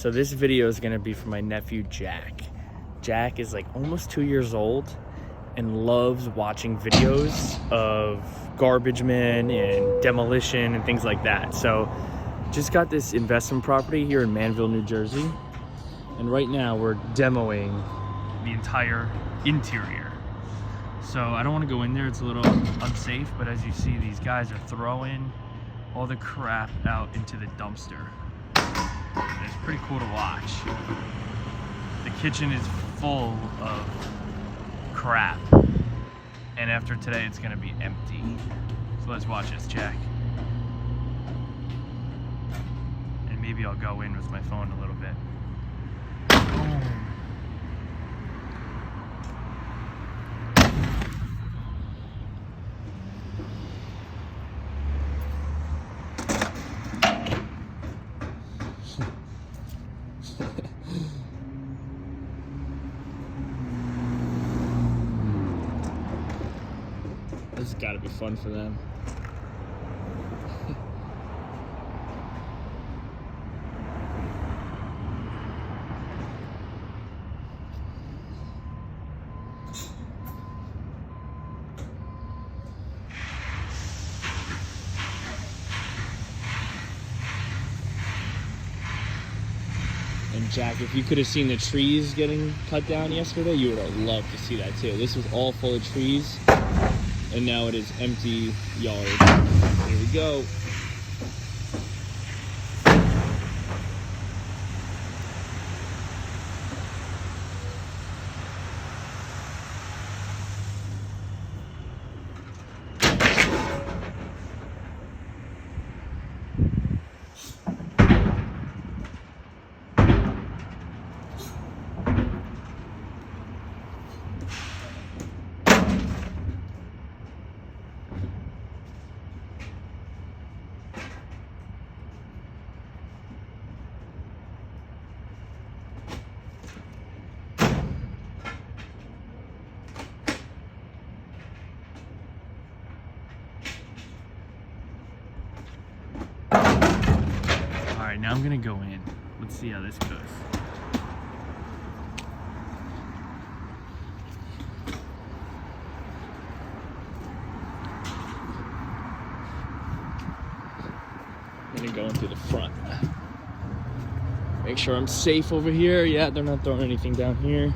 So this video is gonna be for my nephew, Jack. Jack is like almost 2 years old and loves watching videos of garbage men and demolition and things like that. So just got this investment property here in Manville, New Jersey. And right now we're demoing the entire interior. So I don't want to go in there, it's a little unsafe, but as you see, these guys are throwing all the crap out into the dumpster. And it's pretty cool to watch. The kitchen is full of crap. And after today, it's gonna be empty. So let's watch this, Jack. And maybe I'll go in with my phone a little bit. This has got to be fun for them. And Jack, if you could have seen the trees getting cut down yesterday, you would have loved to see that too. This was all full of trees, and now it is empty yard. Here we go. Alright, now I'm gonna go in. Let's see how this goes. I'm gonna go in through the front. Make sure I'm safe over here. Yeah, they're not throwing anything down here.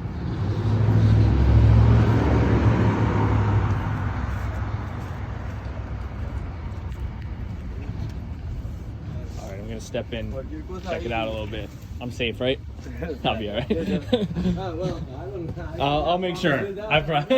Step in, check it out a little bit. I'm safe, right? I'll be all right. I'll make sure. I promise.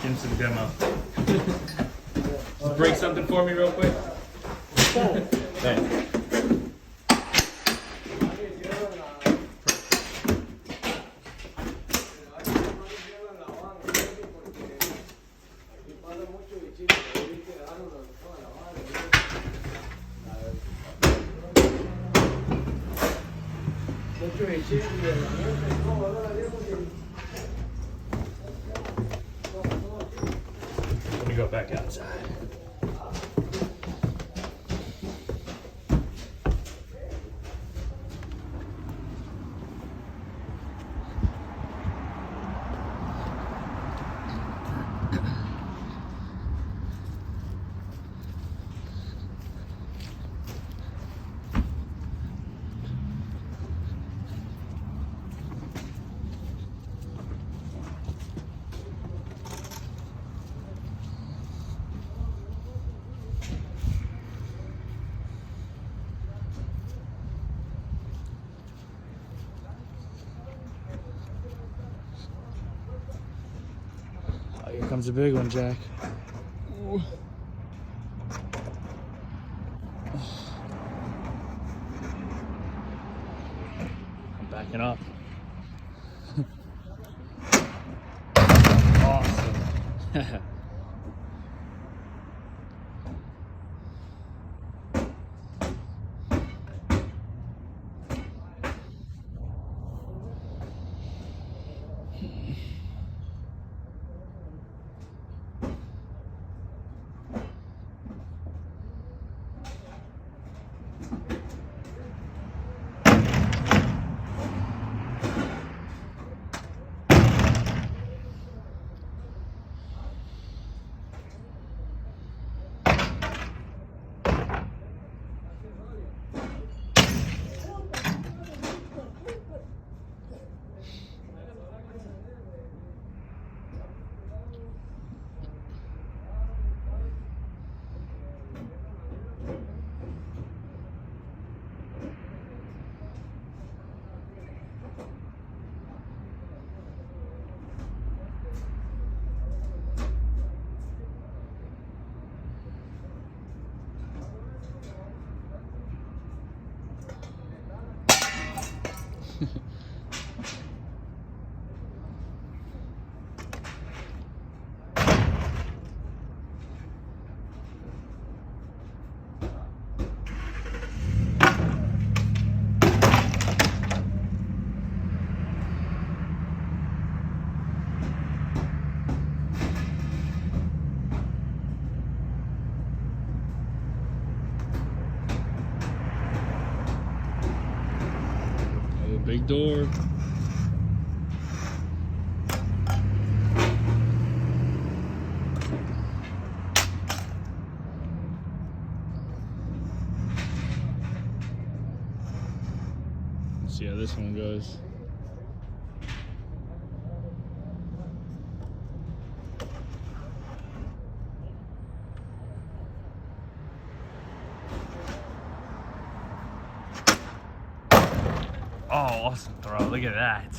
Give him some demo. Just break something for me real quick. Thanks. Let me go back outside. Here comes a big one, Jack. Ooh. I'm backing up. Big door. Let's see how this one goes. Oh, awesome throw. Look at that.